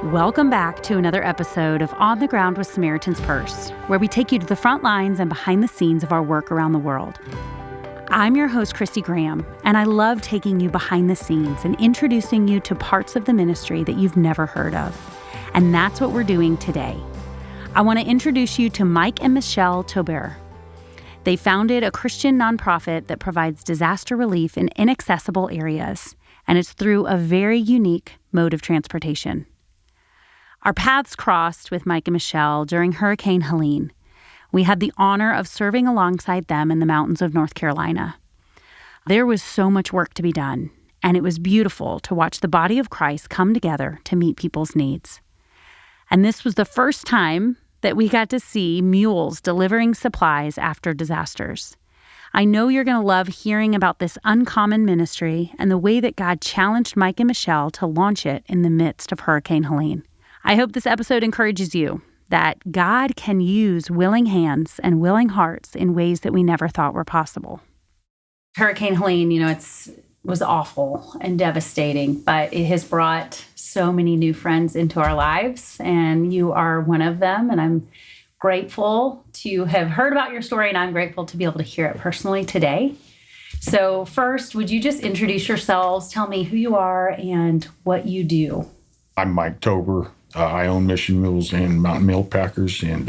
Welcome back to another episode of On the Ground with Samaritan's Purse, where we take you to the front lines and behind the scenes of our work around the world. I'm your host, Christy Graham, and I love taking you behind the scenes and introducing you to parts of the ministry that you've never heard of. And that's what we're doing today. I want to introduce you to Mike and Michele Toberer. They founded a Christian nonprofit that provides disaster relief in inaccessible areas, and it's through a very unique mode of transportation. Our paths crossed with Mike and Michele during Hurricane Helene. We had the honor of serving alongside them in the mountains of North Carolina. There was so much work to be done, and it was beautiful to watch the body of Christ come together to meet people's needs. And this was the first time that we got to see mules delivering supplies after disasters. I know you're going to love hearing about this uncommon ministry and the way that God challenged Mike and Michele to launch it in the midst of Hurricane Helene. I hope this episode encourages you that God can use willing hands and willing hearts in ways that we never thought were possible. Hurricane Helene, it was awful and devastating, but it has brought so many new friends into our lives, and you are one of them, and I'm grateful to have heard about your story, and I'm grateful to be able to hear it personally today. So first, would you just introduce yourselves, tell me who you are and what you do? I'm Mike Toberer. I own Mission Mules and Mountain Meal Packers, and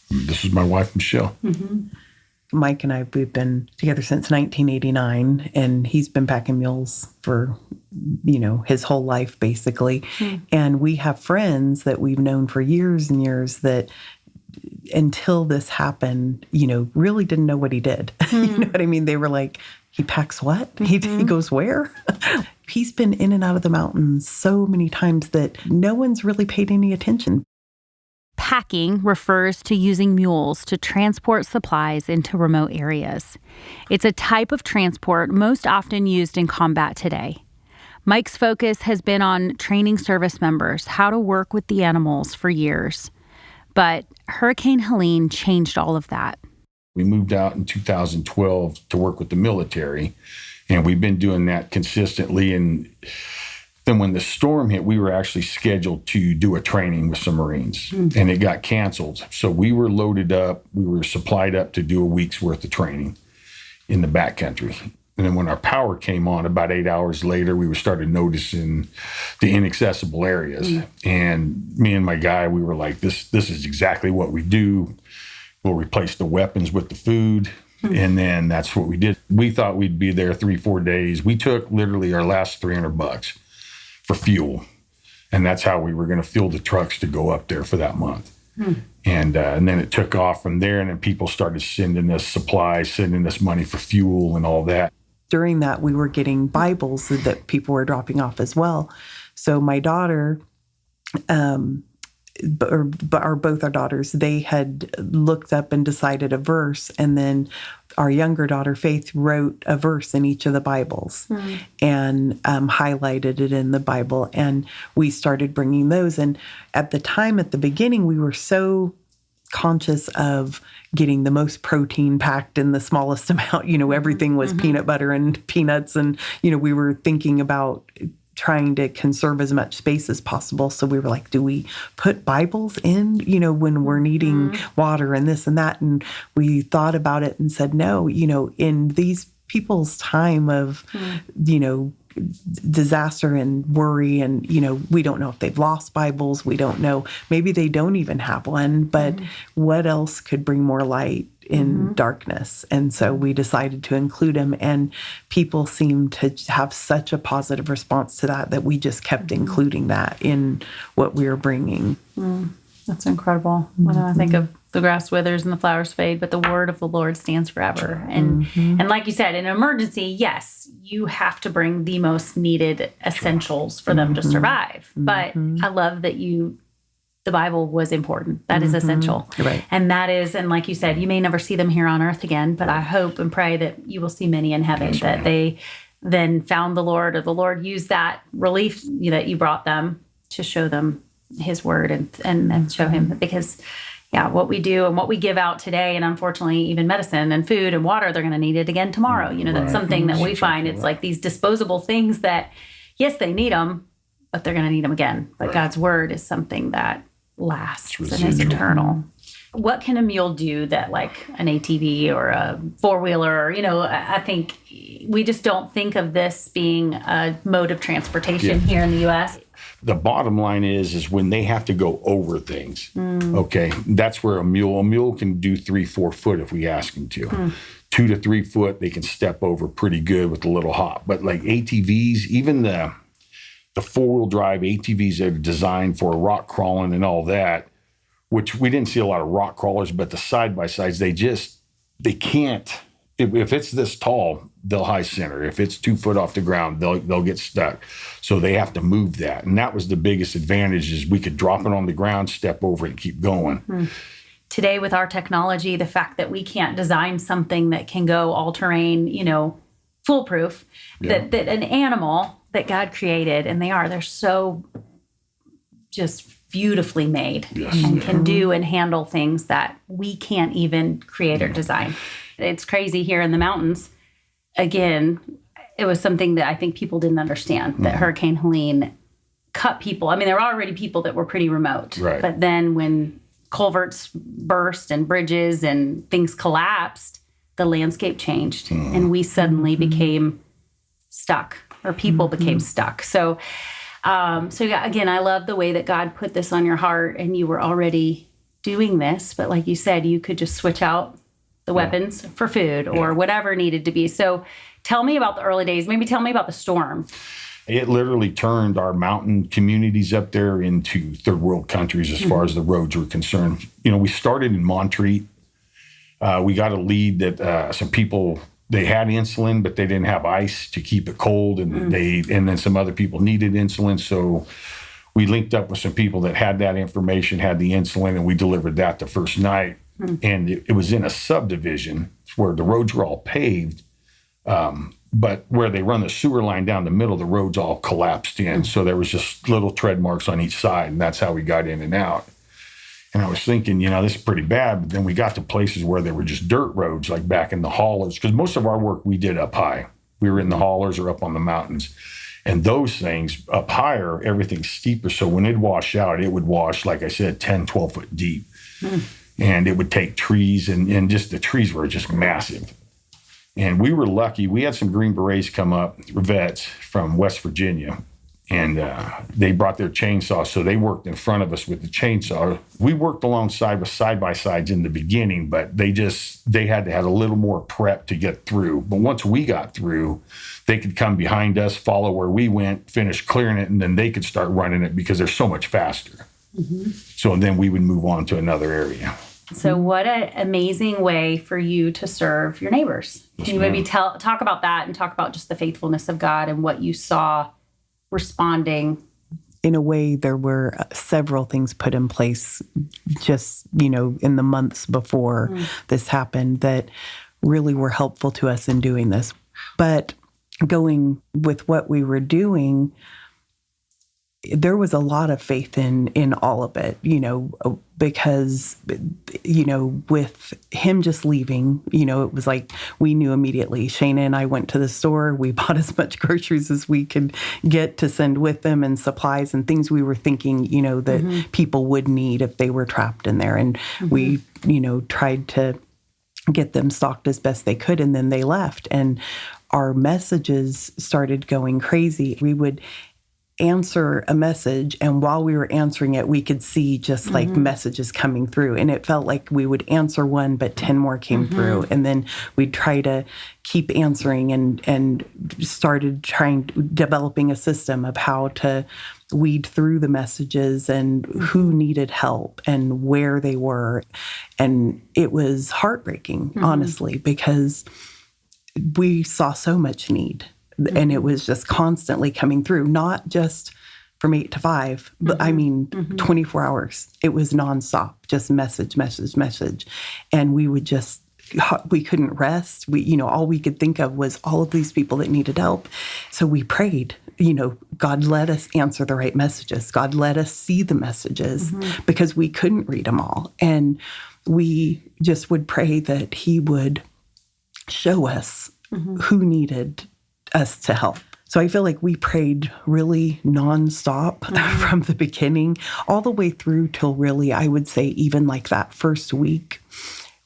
this is my wife, Michele. Mm-hmm. Mike and I, we've been together since 1989, and he's been packing mules for, his whole life, basically. Mm. And we have friends that we've known for years and years that until this happened, really didn't know what he did. Mm. You know what I mean? They were like, he packs what? Mm-hmm. He goes where? He's been in and out of the mountains so many times that no one's really paid any attention. Packing refers to using mules to transport supplies into remote areas. It's a type of transport most often used in combat today. Mike's focus has been on training service members how to work with the animals for years. But Hurricane Helene changed all of that. We moved out in 2012 to work with the military, and we've been doing that consistently. And then when the storm hit, we were actually scheduled to do a training with some Marines, and it got canceled. So we were loaded up, we were supplied up to do a week's worth of training in the backcountry. And then when our power came on, about 8 hours later, we started noticing the inaccessible areas. And me and my guy, we were like, this is exactly what we do. We'll replace the weapons with the food. And then that's what we did. We thought we'd be there 3-4 days. We took literally our last $300 for fuel. And that's how we were going to fill the trucks to go up there for that month. And then it took off from there. And then people started sending us supplies, sending us money for fuel and all that. During that, we were getting Bibles that people were dropping off as well. So my daughter, both our daughters, they had looked up and decided a verse, and then our younger daughter, Faith, wrote a verse in each of the Bibles and highlighted it in the Bible, and we started bringing those. And at the beginning, we were so conscious of getting the most protein packed in the smallest amount. Everything was peanut butter and peanuts, and, we were thinking about trying to conserve as much space as possible. So we were like, do we put Bibles in, when we're needing water and this and that? And we thought about it and said, no, in these people's time of, disaster and worry, and, we don't know if they've lost Bibles. We don't know. Maybe they don't even have one, but what else could bring more light in darkness? And so we decided to include them, and people seemed to have such a positive response to that we just kept including that in what we were bringing. That's incredible. When I think of the grass withers and the flowers fade, but the word of the Lord stands forever. And and like you said, in an emergency, yes, you have to bring the most needed essentials for them to survive. But I love that the Bible was important. That is essential. Right. And that is, and like you said, you may never see them here on earth again, but I hope and pray that you will see many in heaven, that they then found the Lord, or the Lord used that relief that you brought them to show them his word and show him, because what we do and what we give out today, and unfortunately even medicine and food and water, they're going to need it again tomorrow. That's something that we find. It's like these disposable things that, yes, they need them, but they're going to need them again. But God's word is something that lasts and is residual. eternal. What can a mule do that like an ATV or a four-wheeler, I think we just don't think of this being a mode of transportation here in the U.S. The bottom line is when they have to go over things, okay, that's where a mule can do 3-4 foot if we ask them to. 2 to 3 foot, they can step over pretty good with a little hop. But like ATVs, even the four-wheel drive ATVs that are designed for rock crawling and all that, which we didn't see a lot of rock crawlers, but the side-by-sides, they can't, if it's this tall, they'll high center. If it's 2 foot off the ground, they'll get stuck. So they have to move that. And that was the biggest advantage is we could drop it on the ground, step over it, and keep going. Today with our technology, the fact that we can't design something that can go all-terrain, foolproof, that an animal that God created, and they're so just beautifully made and can do and handle things that we can't even create or design. It's crazy here in the mountains. Again, it was something that I think people didn't understand, that Hurricane Helene cut people. I mean, there were already people that were pretty remote. Right. But then when culverts burst and bridges and things collapsed, the landscape changed and we suddenly became stuck, or people became stuck. So again, I love the way that God put this on your heart and you were already doing this. But like you said, you could just switch out the weapons for food or whatever needed to be. So tell me about the early days. Maybe tell me about the storm. It literally turned our mountain communities up there into third world countries as far as the roads were concerned. We started in Montreat. We got a lead that some people, they had insulin, but they didn't have ice to keep it cold. And then some other people needed insulin. So we linked up with some people that had that information, had the insulin, and we delivered that the first night. And it was in a subdivision where the roads were all paved. But where they run the sewer line down the middle, the roads all collapsed in. So there was just little tread marks on each side, and that's how we got in and out. And I was thinking, this is pretty bad. But then we got to places where there were just dirt roads, like back in the hollers, because most of our work we did up high. We were in the hollers or up on the mountains. And those things up higher, everything's steeper. So when it'd wash out, it would wash, like I said, 10, 12 foot deep. And it would take trees, and just the trees were just massive. And we were lucky. We had some Green Berets come up, vets from West Virginia, and they brought their chainsaw. So they worked in front of us with the chainsaw. We worked alongside with side-by-sides in the beginning, but they had to have a little more prep to get through. But once we got through, they could come behind us, follow where we went, finish clearing it, and then they could start running it because they're so much faster. So then we would move on to another area. So what an amazing way for you to serve your neighbors. Can you maybe talk about that and talk about just the faithfulness of God and what you saw responding? In a way, there were several things put in place just, in the months before this happened that really were helpful to us in doing this. But going with what we were doing, there was a lot of faith in all of it, because, with him just leaving, it was like we knew immediately. Shayna and I went to the store. We bought as much groceries as we could get to send with them, and supplies and things we were thinking, that people would need if they were trapped in there. And we, tried to get them stocked as best they could. And then they left, and our messages started going crazy. We would answer a message, and while we were answering it, we could see just like messages coming through, and it felt like we would answer one, but 10 more came through, and then we'd try to keep answering, and started developing a system of how to weed through the messages and who needed help and where they were. And it was heartbreaking, honestly, because we saw so much need. And it was just constantly coming through, not just from 8 to 5, but 24 hours. It was nonstop, just message. And we would we couldn't rest. All we could think of was all of these people that needed help. So we prayed, God, let us answer the right messages. God, let us see the messages, because we couldn't read them all. And we just would pray that he would show us who needed us to help. So I feel like we prayed really nonstop from the beginning all the way through till really, I would say, even like that first week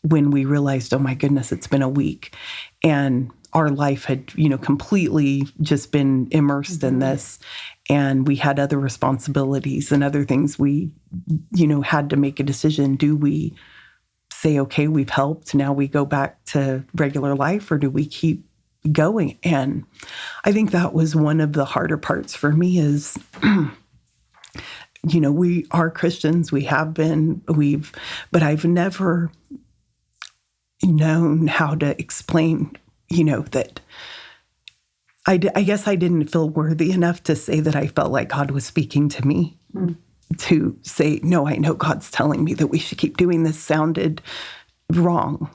when we realized, oh my goodness, it's been a week. And our life had, completely just been immersed in this. And we had other responsibilities and other things we, had to make a decision. Do we say, okay, we've helped, now we go back to regular life, or do we keep going? And I think that was one of the harder parts for me is, we are Christians, we have been, but I've never known how to explain, that I guess I didn't feel worthy enough to say that I felt like God was speaking to me. To say, no, I know God's telling me that we should keep doing this sounded wrong,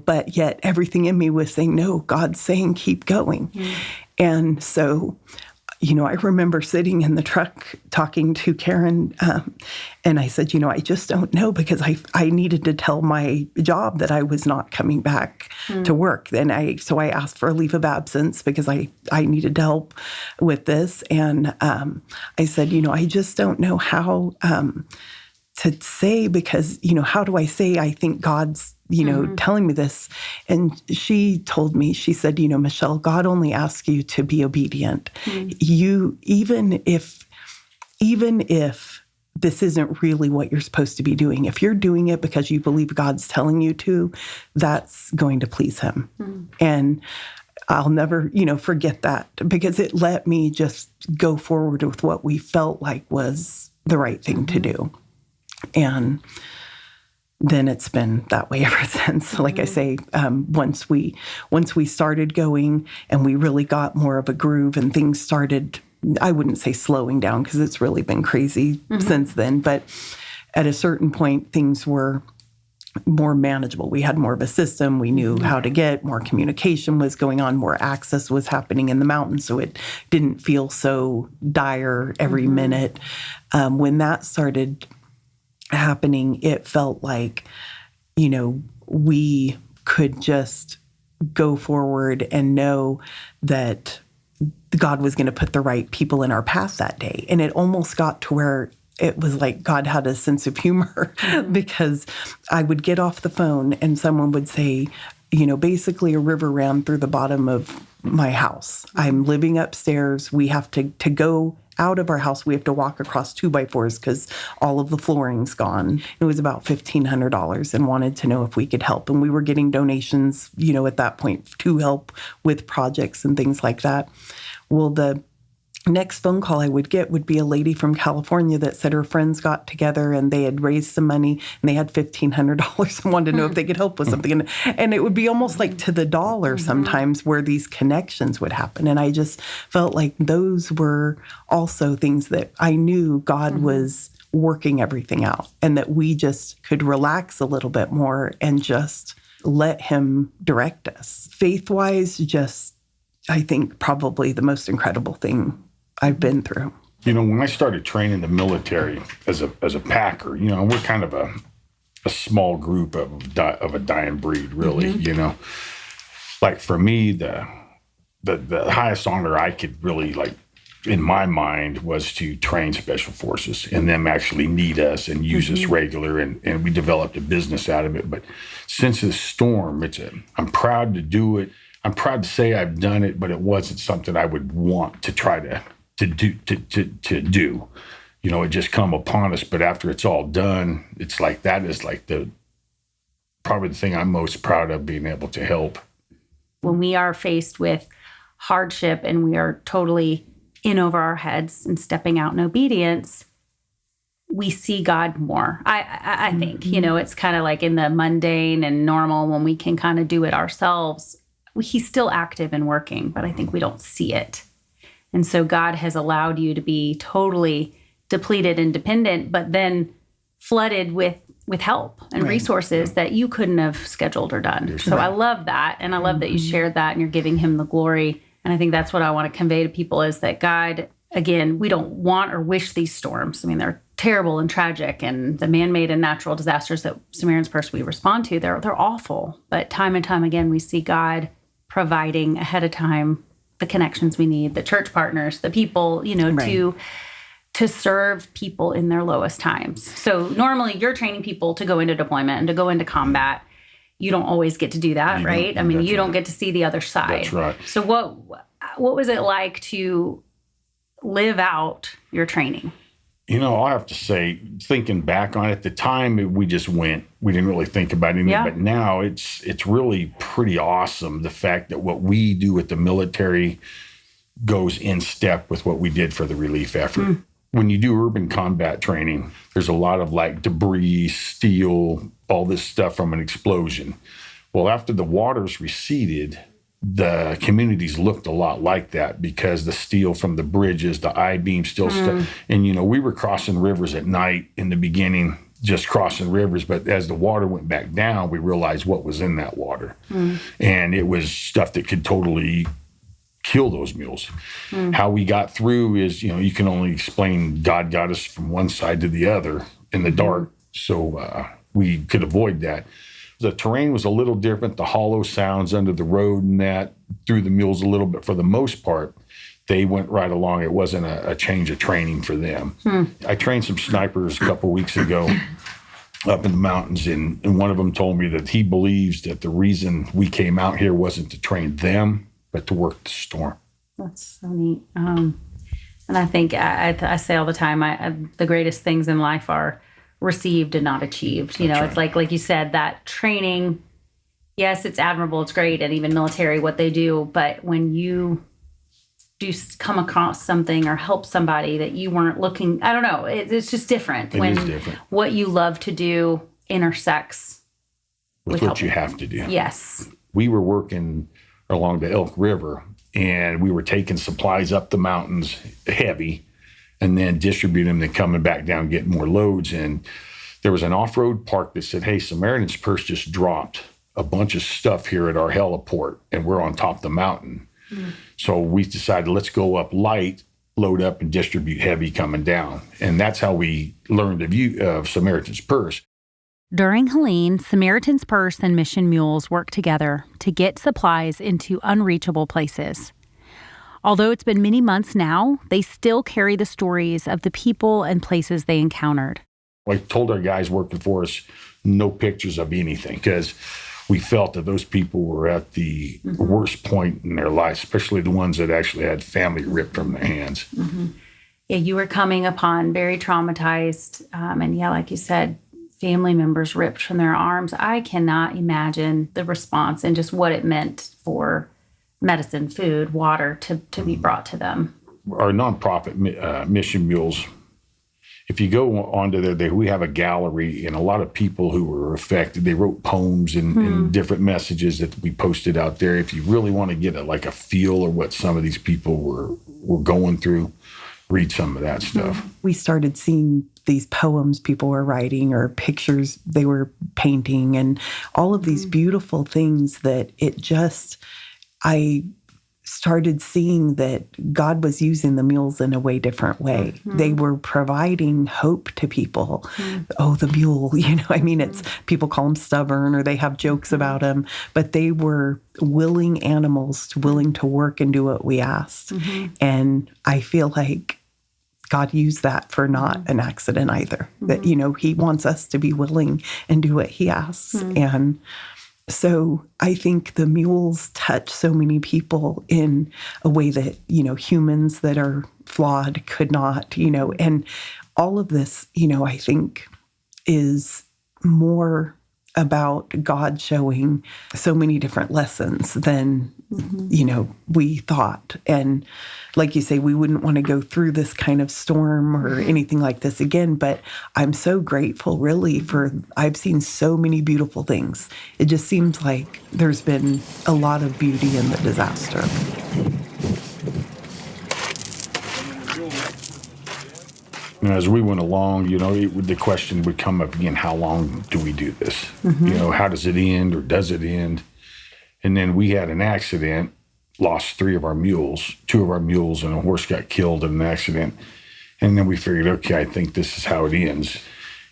but yet everything in me was saying, no, God's saying, keep going. And so, I remember sitting in the truck talking to Karen, and I said, I just don't know, because I needed to tell my job that I was not coming back to work. And so I asked for a leave of absence because I needed to help with this. And I said, I just don't know how to say, because, how do I say I think God's, telling me this? And she told me, she said, Michele, God only asks you to be obedient. You, even if this isn't really what you're supposed to be doing, if you're doing it because you believe God's telling you to, that's going to please him. And I'll never, forget that, because it let me just go forward with what we felt like was the right thing to do. And then it's been that way ever since. Like I say, once we started going and we really got more of a groove and things started, I wouldn't say slowing down, because it's really been crazy since then. But at a certain point, things were more manageable. We had more of a system. We knew how to get more communication was going on, more access was happening in the mountains. So it didn't feel so dire every minute. When that started happening, it felt like, we could just go forward and know that God was going to put the right people in our path that day. And it almost got to where it was like God had a sense of humor, because I would get off the phone and someone would say, basically a river ran through the bottom of my house. I'm living upstairs. We have to go out of our house. We have to walk across 2x4s because all of the flooring's gone. It was about $1,500, and wanted to know if we could help. And we were getting donations, at that point to help with projects and things like that. Well, the next phone call I would get would be a lady from California that said her friends got together and they had raised some money and they had $1,500 and wanted to know if they could help with something. And it would be almost like to the dollar sometimes where these connections would happen. And I just felt like those were also things that I knew God was working everything out, and that we just could relax a little bit more and just let him direct us. Faith-wise, just, I think, probably the most incredible thing I've been through. When I started training the military as a packer, we're kind of a small group of a dying breed, really. Like for me, the highest honor I could really, like, in my mind, was to train special forces and them actually need us and use us regular, and we developed a business out of it. But since this storm, I'm proud to do it. I'm proud to say I've done it, but it wasn't something I would want to try to do. It just come upon us. But after it's all done, it's like that is like probably the thing I'm most proud of, being able to help. When we are faced with hardship and we are totally in over our heads and stepping out in obedience, we see God more. I think, it's kind of like in the mundane and normal, when we can kind of do it ourselves, he's still active and working, but I think we don't see it. And so God has allowed you to be totally depleted and dependent, but then flooded with help and resources that you couldn't have scheduled or done. So I love that. And I love that you shared that and you're giving him the glory. And I think that's what I want to convey to people, is that God, again, we don't want or wish these storms. I mean, they're terrible and tragic, and the man-made and natural disasters that Samaritan's Purse we respond to, they're awful. But time and time again, we see God providing ahead of time the connections we need, the church partners, the people, to serve people in their lowest times. So normally you're training people to go into deployment and to go into combat. You don't always get to do that, right? I mean, you don't get to see the other side. That's right. So what was it like to live out your training? I have to say, thinking back on it, at the time we just went. We didn't really think about anything. Yeah. But now it's really pretty awesome, the fact that what we do with the military goes in step with what we did for the relief effort. When you do urban combat training, there's a lot of like debris, steel, all this stuff from an explosion. Well, after the waters receded, the communities looked a lot like that because the steel from the bridges, the I-beam still stuck. And, we were crossing rivers at night in the beginning, just crossing rivers. But as the water went back down, we realized what was in that water. And it was stuff that could totally kill those mules. How we got through is, you can only explain God got us from one side to the other in the dark. So we could avoid that. The terrain was a little different. The hollow sounds under the road and that threw the mules a little bit. For the most part, they went right along. It wasn't a change of training for them. I trained some snipers a couple weeks ago up in the mountains, and one of them told me that he believes that the reason we came out here wasn't to train them, but to work the storm. That's so neat. And I think I say all the time, the greatest things in life are received and not achieved. It's like you said, that training, yes, it's admirable, it's great, and even military, what they do. But when you do come across something or help somebody that you weren't looking, I don't know, it's just different. It is different. What you love to do intersects with what you have to do. Yes. We were working along the Elk River, and we were taking supplies up the mountains heavy and then distributing them, then coming back down, getting more loads. And there was an off-road park that said, hey, Samaritan's Purse just dropped a bunch of stuff here at our heliport, and we're on top of the mountain. So we decided, let's go up light, load up, and distribute heavy coming down. And that's how we learned the view of Samaritan's Purse. During Helene, Samaritan's Purse and Mission Mules worked together to get supplies into unreachable places. Although it's been many months now, they still carry the stories of the people and places they encountered. I told our guys working for us, no pictures of anything, because we felt that those people were at the worst point in their life, especially the ones that actually had family ripped from their hands. Yeah, you were coming upon very traumatized, and like you said, family members ripped from their arms. I cannot imagine the response and just what it meant for medicine, food, water to be brought to them. Our nonprofit, Mission Mules, if you go onto there, we have a gallery, and a lot of people who were affected, they wrote poems and different messages that we posted out there. If you really want to get a feel of what some of these people were going through, read some of that stuff. We started seeing these poems people were writing or pictures they were painting and all of these beautiful things that I started seeing that God was using the mules in a way different way. They were providing hope to people. Oh, the mule, it's people call them stubborn or they have jokes about them, but they were willing animals, willing to work and do what we asked. And I feel like God used that for not an accident either. That, he wants us to be willing and do what he asks. And so I think the mules touch so many people in a way that, humans that are flawed could not, and all of this, I think is more about God showing so many different lessons than, we thought. And like you say, we wouldn't want to go through this kind of storm or anything like this again, but I'm so grateful really I've seen so many beautiful things. It just seems like there's been a lot of beauty in the disaster. As we went along, the question would come up again, how long do we do this? How does it end or does it end? And then we had an accident, lost 3 of our mules, 2 of our mules, and a horse got killed in an accident. And then we figured, okay, I think this is how it ends.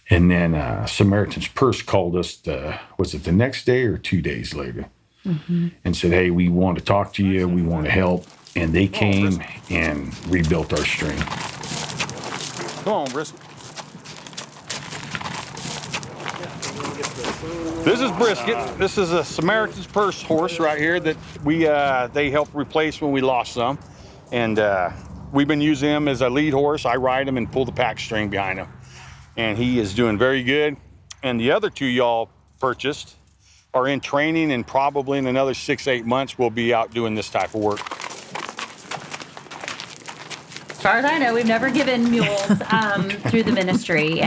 And then Samaritan's Purse called us, was it the next day or 2 days later? And said, hey, we want to talk to you. We want to help. and they came and rebuilt our string. Come on, Brisket. This is Brisket. This is a Samaritan's Purse horse right here that they helped replace when we lost some. And we've been using him as a lead horse. I ride him and pull the pack string behind him. And he is doing very good. And the other two y'all purchased are in training, and probably in another 6-8 months we'll be out doing this type of work. As far as I know, we've never given mules through the ministry.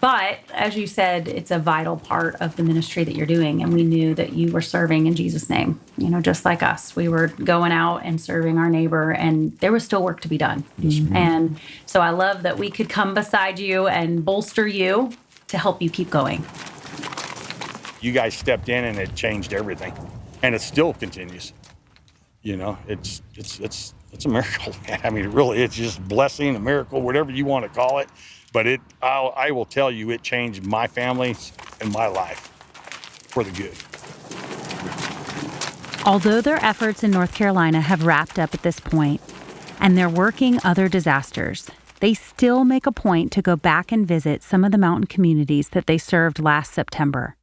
But as you said, it's a vital part of the ministry that you're doing. And we knew that you were serving in Jesus' name, just like us. We were going out and serving our neighbor, and there was still work to be done. Yes, and so I love that we could come beside you and bolster you to help you keep going. You guys stepped in and it changed everything. And it still continues. It's a miracle. I mean, really, it's just a blessing, a miracle, whatever you want to call it. But I will tell you, it changed my family and my life for the good. Although their efforts in North Carolina have wrapped up at this point, and they're working other disasters, they still make a point to go back and visit some of the mountain communities that they served last September.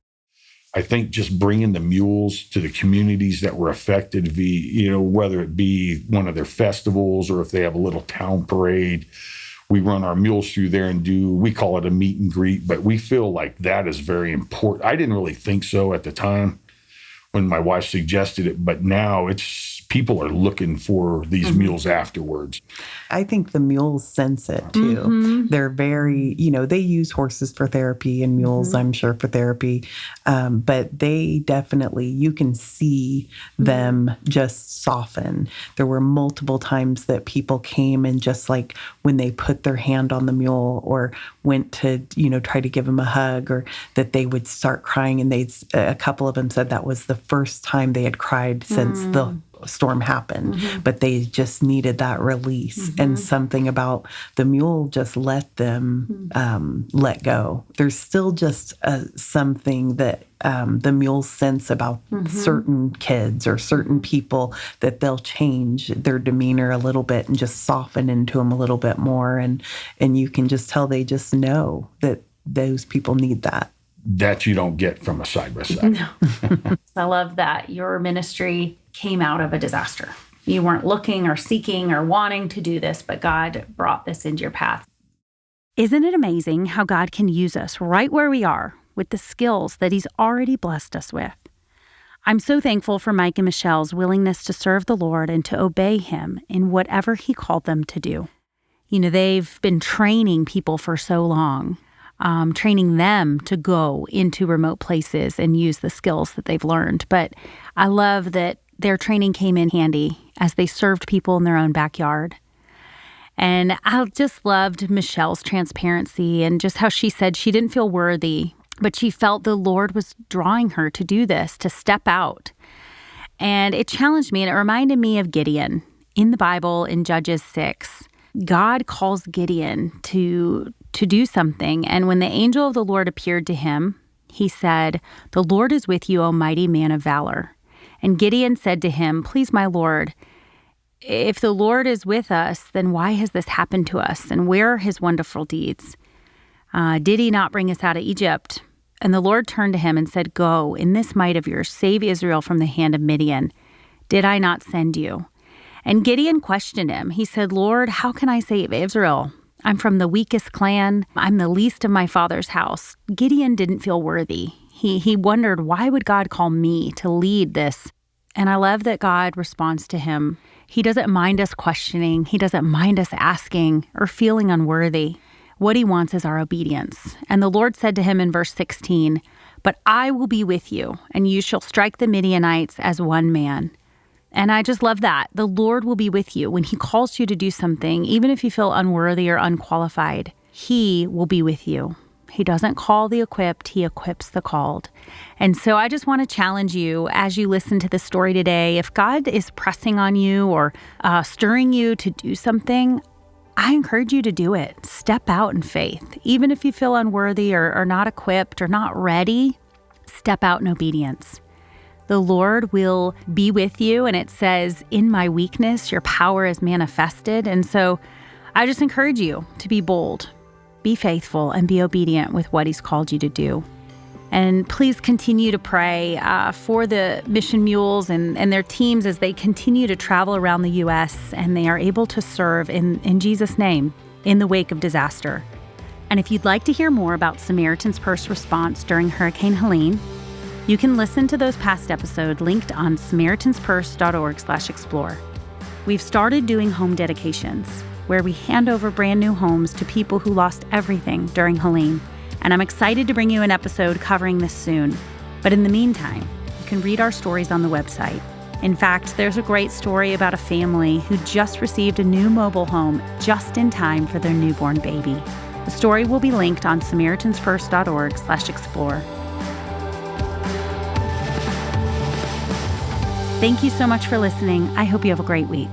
I think just bringing the mules to the communities that were affected, whether it be one of their festivals or if they have a little town parade, we run our mules through there and we call it a meet and greet, but we feel like that is very important. I didn't really think so at the time when my wife suggested it, but now people are looking for these mules afterwards. I think the mules sense it too. They're very, they use horses for therapy and mules, I'm sure, for therapy. But they definitely, you can see them just soften. There were multiple times that people came and just like when they put their hand on the mule or went to, try to give him a hug, or that they would start crying. And a couple of them said that was the first time they had cried since the storm happened, but they just needed that release. And something about the mule just let them let go. There's still just something that the mules sense about certain kids or certain people, that they'll change their demeanor a little bit and just soften into them a little bit more. And you can just tell they just know that those people need that. That you don't get from a side-by-side. No. I love that your ministry came out of a disaster. You weren't looking or seeking or wanting to do this, but God brought this into your path. Isn't it amazing how God can use us right where we are with the skills that He's already blessed us with? I'm so thankful for Mike and Michele's willingness to serve the Lord and to obey Him in whatever He called them to do. They've been training people for so long. Training them to go into remote places and use the skills that they've learned. But I love that their training came in handy as they served people in their own backyard. And I just loved Michelle's transparency and just how she said she didn't feel worthy, but she felt the Lord was drawing her to do this, to step out. And it challenged me, and it reminded me of Gideon. In the Bible, in Judges 6, God calls Gideon to do something. And when the angel of the Lord appeared to him, he said, "The Lord is with you, O mighty man of valor." And Gideon said to him, "Please, my Lord, if the Lord is with us, then why has this happened to us? And where are His wonderful deeds? Did He not bring us out of Egypt?" And the Lord turned to him and said, "Go, in this might of yours, save Israel from the hand of Midian. Did I not send you?" And Gideon questioned him. He said, "Lord, how can I save Israel? I'm from the weakest clan. I'm the least of my father's house." Gideon didn't feel worthy. He wondered, why would God call me to lead this? And I love that God responds to him. He doesn't mind us questioning. He doesn't mind us asking or feeling unworthy. What He wants is our obedience. And the Lord said to him in verse 16, "But I will be with you, and you shall strike the Midianites as one man." And I just love that. The Lord will be with you when He calls you to do something, even if you feel unworthy or unqualified. He will be with you. He doesn't call the equipped, He equips the called. And so I just want to challenge you as you listen to this story today. If God is pressing on you or stirring you to do something, I encourage you to do it. Step out in faith. Even if you feel unworthy or not equipped or not ready, step out in obedience. The Lord will be with you, and it says, in my weakness, your power is manifested. And so I just encourage you to be bold, be faithful, and be obedient with what He's called you to do. And please continue to pray for the Mission Mules and their teams as they continue to travel around the U.S. and they are able to serve in Jesus' name in the wake of disaster. And if you'd like to hear more about Samaritan's Purse response during Hurricane Helene, you can listen to those past episodes linked on SamaritansPurse.org/explore. We've started doing home dedications, where we hand over brand new homes to people who lost everything during Helene. And I'm excited to bring you an episode covering this soon. But in the meantime, you can read our stories on the website. In fact, there's a great story about a family who just received a new mobile home just in time for their newborn baby. The story will be linked on SamaritansPurse.org/explore. Thank you so much for listening. I hope you have a great week.